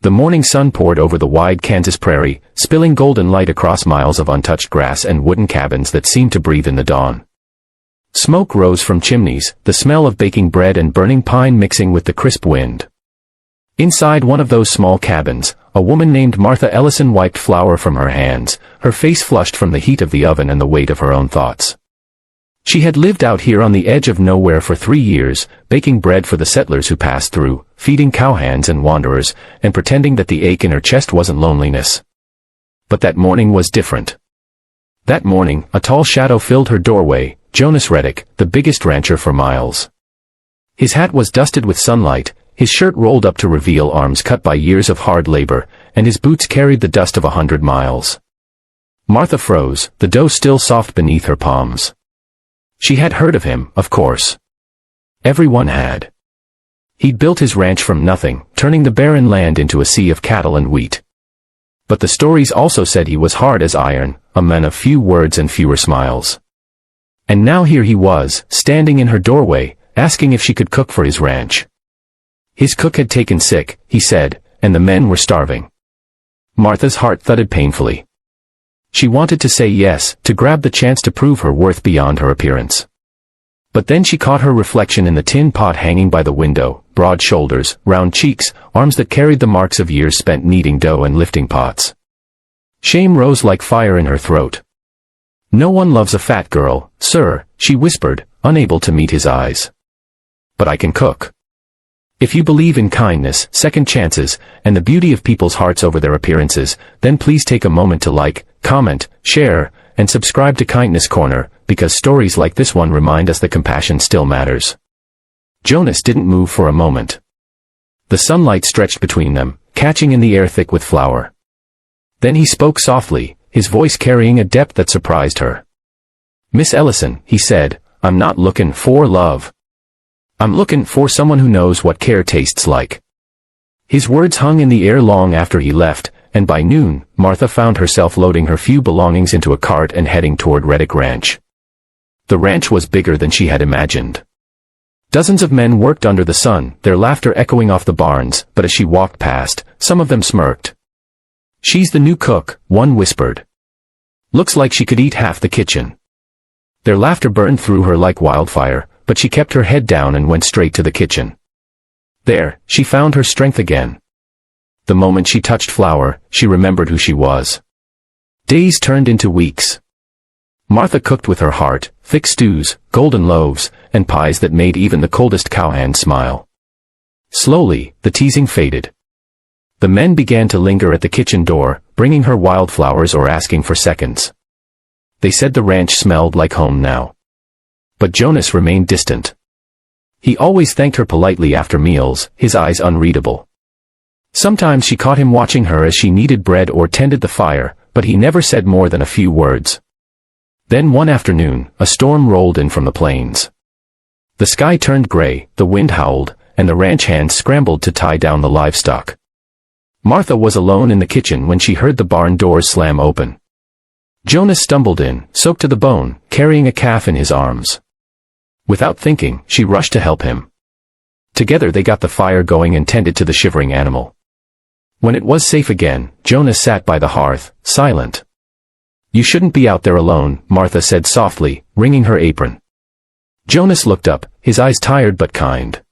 The morning sun poured over the wide Kansas prairie, spilling golden light across miles of untouched grass and wooden cabins that seemed to breathe in the dawn. Smoke rose from chimneys, the smell of baking bread and burning pine mixing with the crisp wind. Inside one of those small cabins, a woman named Martha Ellison wiped flour from her hands, her face flushed from the heat of the oven and the weight of her own thoughts. She had lived out here on the edge of nowhere for 3 years, baking bread for the settlers who passed through, feeding cowhands and wanderers, and pretending that the ache in her chest wasn't loneliness. But that morning was different. That morning, a tall shadow filled her doorway, Jonas Reddick, the biggest rancher for miles. His hat was dusted with sunlight, his shirt rolled up to reveal arms cut by years of hard labor, and his boots carried the dust of 100 miles. Martha froze, the dough still soft beneath her palms. She had heard of him, of course. Everyone had. He'd built his ranch from nothing, turning the barren land into a sea of cattle and wheat. But the stories also said he was hard as iron, a man of few words and fewer smiles. And now here he was, standing in her doorway, asking if she could cook for his ranch. His cook had taken sick, he said, and the men were starving. Martha's heart thudded painfully. She wanted to say yes, to grab the chance to prove her worth beyond her appearance. But then she caught her reflection in the tin pot hanging by the window, broad shoulders, round cheeks, arms that carried the marks of years spent kneading dough and lifting pots. Shame rose like fire in her throat. "No one loves a fat girl, sir," she whispered, unable to meet his eyes. "But I can cook. If you believe in kindness, second chances, and the beauty of people's hearts over their appearances, then please take a moment to like, comment, share, and subscribe to Kindness Corner, because stories like this one remind us that compassion still matters." Jonas didn't move for a moment. The sunlight stretched between them, catching in the air thick with flour. Then he spoke softly, his voice carrying a depth that surprised her. "Miss Ellison," he said, "I'm not looking for love. I'm looking for someone who knows what care tastes like." His words hung in the air long after he left, and by noon, Martha found herself loading her few belongings into a cart and heading toward Reddick Ranch. The ranch was bigger than she had imagined. Dozens of men worked under the sun, their laughter echoing off the barns, but as she walked past, some of them smirked. "She's the new cook," one whispered. "Looks like she could eat half the kitchen." Their laughter burned through her like wildfire, but she kept her head down and went straight to the kitchen. There, she found her strength again. The moment she touched flour, she remembered who she was. Days turned into weeks. Martha cooked with her heart, thick stews, golden loaves, and pies that made even the coldest cowhand smile. Slowly, the teasing faded. The men began to linger at the kitchen door, bringing her wildflowers or asking for seconds. They said the ranch smelled like home now. But Jonas remained distant. He always thanked her politely after meals, his eyes unreadable. Sometimes she caught him watching her as she kneaded bread or tended the fire, but he never said more than a few words. Then one afternoon, a storm rolled in from the plains. The sky turned gray, the wind howled, and the ranch hands scrambled to tie down the livestock. Martha was alone in the kitchen when she heard the barn doors slam open. Jonas stumbled in, soaked to the bone, carrying a calf in his arms. Without thinking, she rushed to help him. Together they got the fire going and tended to the shivering animal. When it was safe again, Jonas sat by the hearth, silent. "You shouldn't be out there alone," Martha said softly, wringing her apron. Jonas looked up, his eyes tired but kind.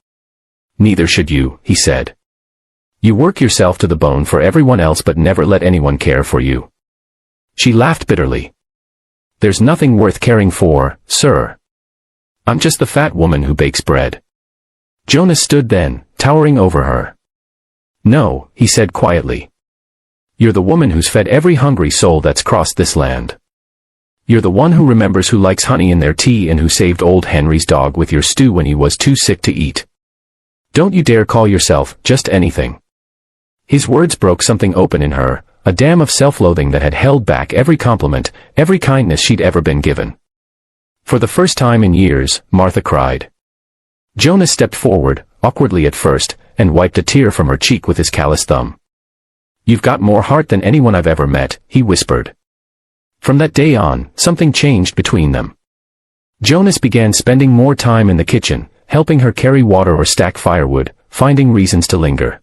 "Neither should you," he said. "You work yourself to the bone for everyone else but never let anyone care for you." She laughed bitterly. "There's nothing worth caring for, sir. I'm just the fat woman who bakes bread." Jonas stood then, towering over her. "No," he said quietly. "You're the woman who's fed every hungry soul that's crossed this land. You're the one who remembers who likes honey in their tea and who saved old Henry's dog with your stew when he was too sick to eat. Don't you dare call yourself just anything." His words broke something open in her, a dam of self-loathing that had held back every compliment, every kindness she'd ever been given. For the first time in years, Martha cried. Jonas stepped forward, awkwardly at first, and wiped a tear from her cheek with his callous thumb. "You've got more heart than anyone I've ever met," he whispered. From that day on, something changed between them. Jonas began spending more time in the kitchen, helping her carry water or stack firewood, finding reasons to linger.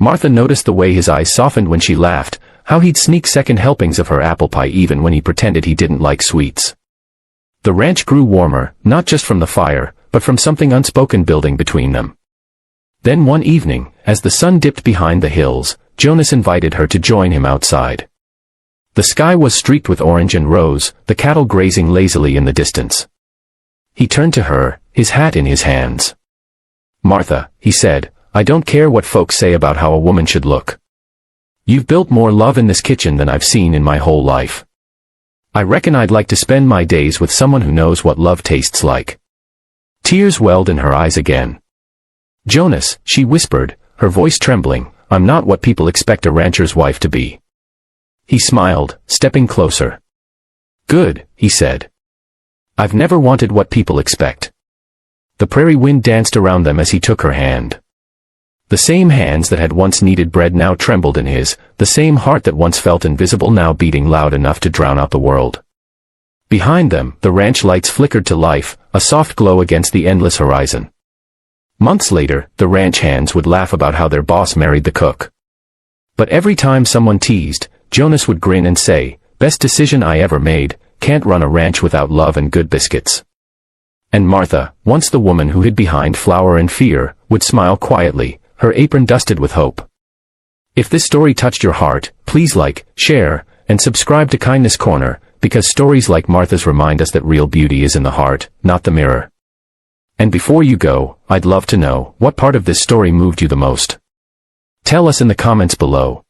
Martha noticed the way his eyes softened when she laughed, how he'd sneak second helpings of her apple pie even when he pretended he didn't like sweets. The ranch grew warmer, not just from the fire, but from something unspoken building between them. Then one evening, as the sun dipped behind the hills, Jonas invited her to join him outside. The sky was streaked with orange and rose, the cattle grazing lazily in the distance. He turned to her, his hat in his hands. "Martha," he said, "I don't care what folks say about how a woman should look. You've built more love in this kitchen than I've seen in my whole life. I reckon I'd like to spend my days with someone who knows what love tastes like." Tears welled in her eyes again. "Jonas," she whispered, her voice trembling, "I'm not what people expect a rancher's wife to be." He smiled, stepping closer. "Good," he said. "I've never wanted what people expect." The prairie wind danced around them as he took her hand. The same hands that had once kneaded bread now trembled in his, the same heart that once felt invisible now beating loud enough to drown out the world. Behind them, the ranch lights flickered to life, a soft glow against the endless horizon. Months later, the ranch hands would laugh about how their boss married the cook. But every time someone teased, Jonas would grin and say, "Best decision I ever made, can't run a ranch without love and good biscuits." And Martha, once the woman who hid behind flour and fear, would smile quietly, her apron dusted with hope. If this story touched your heart, please like, share, and subscribe to Kindness Corner, because stories like Martha's remind us that real beauty is in the heart, not the mirror. And before you go, I'd love to know, what part of this story moved you the most? Tell us in the comments below.